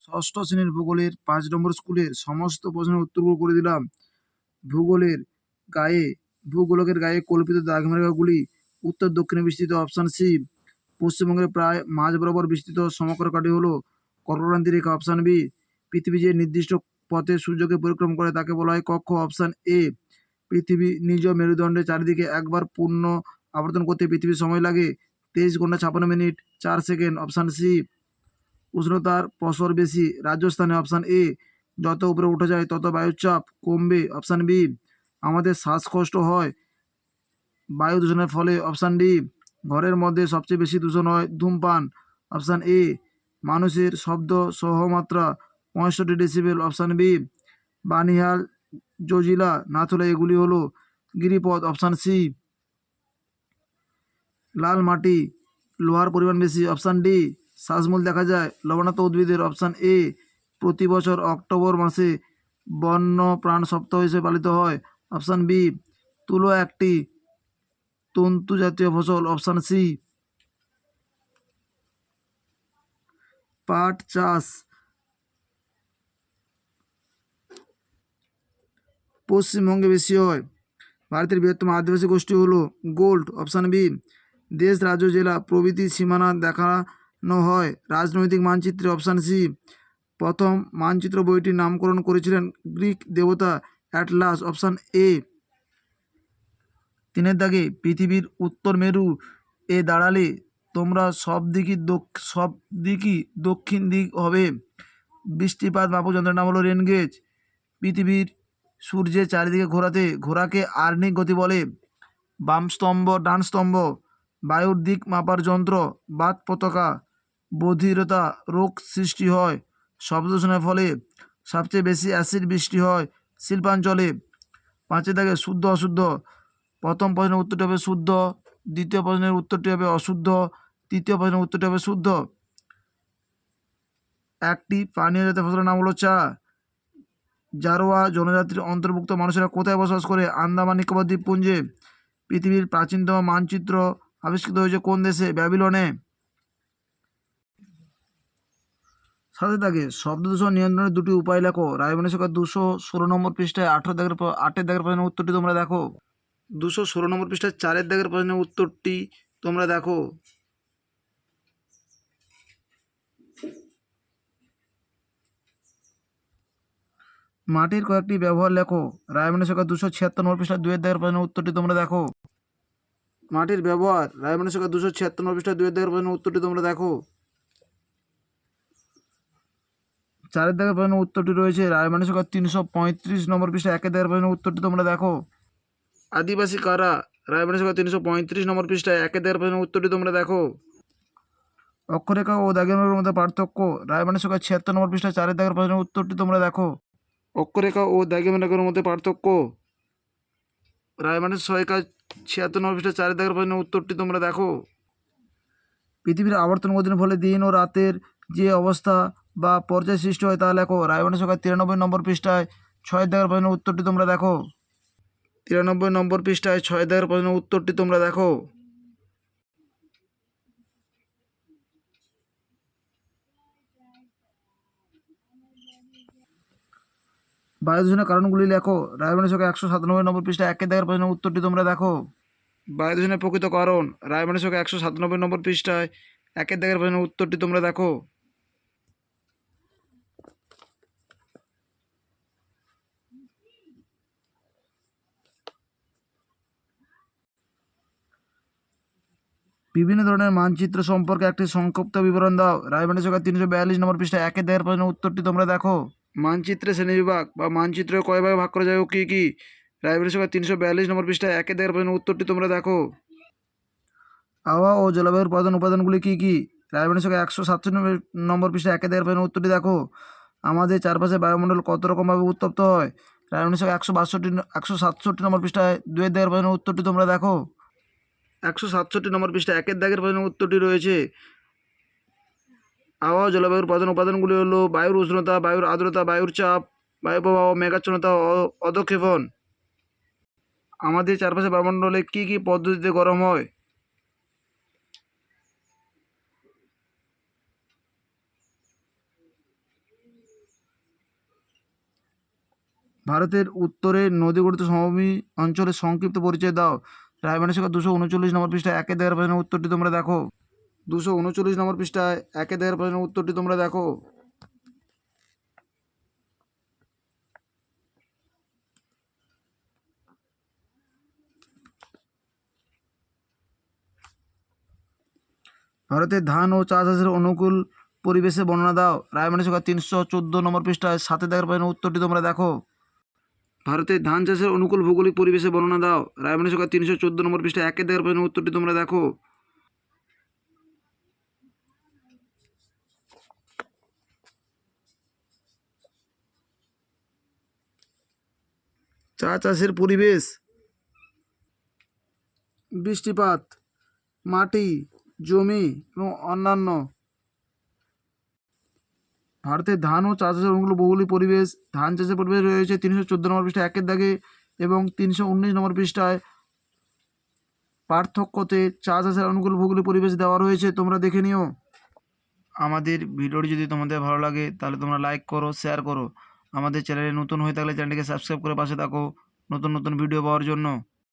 ষষ্ঠ শ্রেণীর ভূগোলের 5 নম্বর স্কুলের সমস্ত প্রশ্নের উত্তরগুলো করে দিলাম। ভূগোলের গায়ে ভূগোলকের গায়ে কল্পিত দাগরেখাগুলি উত্তর দক্ষিণে বিস্তৃত। Option C. পশ্চিমবঙ্গের প্রায় মাঝ বরাবর বিস্তৃত সমকরকাটি হলো কর্কটক্রান্তি রেখা। Option B. পৃথিবী যে নির্দিষ্ট পথে সূর্যকে পরিক্রমা করে তাকে বলা হয় কক্ষ। Option A. পৃথিবী নিজ মেরুদণ্ডের চারিদিকে একবার পূর্ণ আবর্তন করতে পৃথিবীর সময় লাগে 23 ঘন্টা 56 মিনিট 4 সেকেন্ড। Option C. উষ্ণতার প্রসর বেশি রাজস্থানে। Option A. যত উপরে উঠা যায় তত বায়ুর চাপ কমবে। Option B. আমাদের শ্বাসকষ্ট হয় বায়ু দূষণের ফলে। Option D. ঘরের মধ্যে সবচেয়ে বেশি দূষণ হয় ধূমপান। Option A. মানুষের শব্দ সহমাত্রা 65 decibel. Option B. Banihal Zojila Nathula এগুলি হলো গিরিপথ। Option C. লাল মাটি লোহার পরিমাণ বেশি। Option D. শ্বাসমূল দেখা যায় লবণাক্ত উদ্ভিদের। Option A. প্রতি বছর অক্টোবর মাসে বন্য প্রাণ সপ্তাহ হিসেবে পালিত হয়। Option B. তুলো একটি তন্তু জাতীয় ফসল। Option C. পাট চাষ পশ্চিমবঙ্গে বেশি হয়। ভারতের বৃহত্তম আদিবাসী গোষ্ঠী হলো গোল্ড। Option B. দেশ রাজ্য জেলা প্রভৃতি সীমানা দেখানো হয় রাজনৈতিক মানচিত্রে। Option C. প্রথম মানচিত্র বইটির নামকরণ করেছিলেন গ্রিক দেবতা অ্যাটলাস। Option A. 3 পৃথিবীর উত্তর মেরু এ দাঁড়ালে তোমরা সব দিকই দক্ষিণ দিক হবে। বৃষ্টিপাত মাপক যন্ত্রের নাম হলো রেনগেজ। পৃথিবীর সূর্যের চারিদিকে ঘোরাকে আর্নিক গতি বলে। বাম স্তম্ভ ডান স্তম্ভ বায়ুর দিক মাপার যন্ত্র। বাত পতাকা বধিরতা রোগ সৃষ্টি হয় শব্দ দূষণের ফলে। সবচেয়ে বেশি অ্যাসিড বৃষ্টি হয় শিল্পাঞ্চলে। 5 শুদ্ধ অশুদ্ধ। প্রথম প্রশ্নের উত্তরটি হবে শুদ্ধ, দ্বিতীয় প্রশ্নের উত্তরটি হবে অশুদ্ধ, তৃতীয় প্রশ্নের উত্তরটি হবে শুদ্ধ। একটি পানীয় জাতীয় ফসলের নাম হলো চা। জারোয়া জনজাতির অন্তর্ভুক্ত মানুষেরা কোথায় বসবাস করে? আন্দামান নিকোবর দ্বীপপুঞ্জে। পৃথিবীর প্রাচীনতম মানচিত্র আবিষ্কৃত হয়েছে কোন দেশে? ব্যাবিলনে। সাথে থাকে শব্দ দূষণ নিয়ন্ত্রণের 2টি উপায় লেখো। রায়বাণী সরকার 216 নম্বর পৃষ্ঠায় 8 প্রশ্নের উত্তরটি তোমরা দেখো। 216 নম্বর পৃষ্ঠায় 4 প্রশ্নের উত্তরটি তোমরা দেখো। মাটির কয়েকটি ব্যবহার লেখো। রায়বাণী সরকার 276 নম্বর পৃষ্ঠায় 2 প্রশ্নের উত্তরটি তোমরা দেখো। মাটির ব্যবহার রায়বাণী সরকার 276 পৃষ্ঠায় 2 প্রশ্নের উত্তরটি তোমরা দেখো। 4 প্রশ্নের উত্তরটি রয়েছে রায়বাণী সরকার 335 নম্বর পৃষ্ঠায় 1 প্রশ্নের উত্তরটি তোমরা দেখো। আদিবাসী কারা? রায়বাণী সরকার 335 নম্বর পৃষ্ঠায় 1 প্রশ্নের উত্তরটি তোমরা দেখো। অক্ষরেখা ও দাগের মধ্যে পার্থক্য। রায়বাণী সরকার 76 নম্বর পৃষ্ঠায় 4 প্রশ্নের উত্তরটি তোমরা দেখো। অক্ষরেখা ও দাগের মধ্যে পার্থক্য। রায়বাণী সরকার 76 নম্বর পৃষ্ঠায় 4 প্রশ্নের উত্তরটি তোমরা দেখো। পৃথিবীর আবর্তন গতির ফলে দিন ও রাতের যে অবস্থা বা পর্যায় সৃষ্টি হয় তা লেখো। রায়বাণী সরকার 93 নম্বর পৃষ্ঠায় 6 প্রশ্নের উত্তরটি তোমরা দেখো। 93 নম্বর পৃষ্ঠায় 6 প্রশ্নের উত্তরটি তোমরা দেখো। বায়ু দূষণের কারণগুলি লেখো। রায়বাণী সরকার 197 নম্বর পৃষ্ঠায় 1 প্রশ্নের উত্তরটি তোমরা দেখো। বায়ু দূষণের প্রকৃত কারণ। রায়বাণী সরকার 197 নম্বর পৃষ্ঠায় 1 প্রশ্নের উত্তরটি তোমরা দেখো। বিভিন্ন ধরনের মানচিত্র সম্পর্কে একটি সংক্ষিপ্ত বিবরণ দাও। রায়বাণী সরকার 342 নম্বর পৃষ্ঠায় 1 প্রশ্নের উত্তরটি তোমরা দেখো। মানচিত্রে শ্রেণীবিভাগ বা মানচিত্র কয় ভাগে ভাগ করা যায় ও কী কী? রায়বাণী সরকার 342 নম্বর পৃষ্ঠায় 1 প্রশ্নের উত্তরটি তোমরা দেখো। আবহাওয়া ও জলবায়ুর প্রধান উপাদানগুলি কী কী? রায়বাণী সরকার 147 নম্বর পৃষ্ঠায় 1 প্রশ্নের উত্তরটি দেখো। আমাদের চারপাশে বায়ুমণ্ডল কত রকমভাবে উত্তপ্ত হয়? রায়বাণী সরকার 167 নম্বর পৃষ্ঠায় 2 প্রশ্নের উত্তরটি তোমরা দেখো। 167 নম্বর পৃষ্ঠায় 1 প্রশ্নের উত্তরটি রয়েছে। আবহাওয়া ও জলবায়ুর প্রধান উপাদানগুলি হলো বায়ুর উষ্ণতা, বায়ুর আর্দ্রতা, বায়ুর চাপ, বায়ু প্রবাহ, মেঘাচ্ছন্নতা ও অধঃক্ষেপণ। আমাদের চারপাশে বায়ুমণ্ডলে কী কী পদ্ধতিতে গরম হয়? ভারতের উত্তরে নদী গঠিত সমভূমি অঞ্চলের সংক্ষিপ্ত পরিচয় দাও। রায়মানের সংখ্যা 239 নম্বর পৃষ্ঠায় 1-11 প্রশ্নের উত্তরটি তোমরা দেখো। 239 নম্বর পৃষ্ঠায় 1-11 প্রশ্নের উত্তরটি তোমরা দেখো। ভারতের ধান ও চা চাষের অনুকূল পরিবেশে বর্ণনা দাও। রায়মানের সংখ্যা 314 নম্বর পৃষ্ঠায় 7-11 প্রশ্নের উত্তরটি তোমরা দেখো। ভারতের ধান চাষের অনুকূল ভৌগোলিক পরিবেশে বর্ণনা দাও। রায়মানের সংখ্যা 314 নম্বর পৃষ্ঠায় 1-11 প্রশ্নের উত্তরটি তোমরা দেখো। চা চাষের পরিবেশ: বৃষ্টিপাত, মাটি, জমি এবং অন্যান্য। ভারতের ধান ও চা চাষের অনুকূল ভৌগোলিক পরিবেশ: ধান চাষের পরিবেশ রয়েছে 314 নম্বর পৃষ্ঠায় 1-এর দাগে এবং 319 নম্বর পৃষ্ঠায় পার্থক্যতে চা চাষের অনুকূল ভৌগোলিক পরিবেশ দেওয়া রয়েছে, তোমরা দেখে নিও। আমাদের ভিডিওটি যদি তোমাদের ভালো লাগে তাহলে তোমরা লাইক করো, শেয়ার করো। আমাদের চ্যানেলে নতুন হয়ে থাকলে চ্যানেলটিকে সাবস্ক্রাইব করে পাশে থাকো নতুন নতুন ভিডিও পাওয়ার জন্য।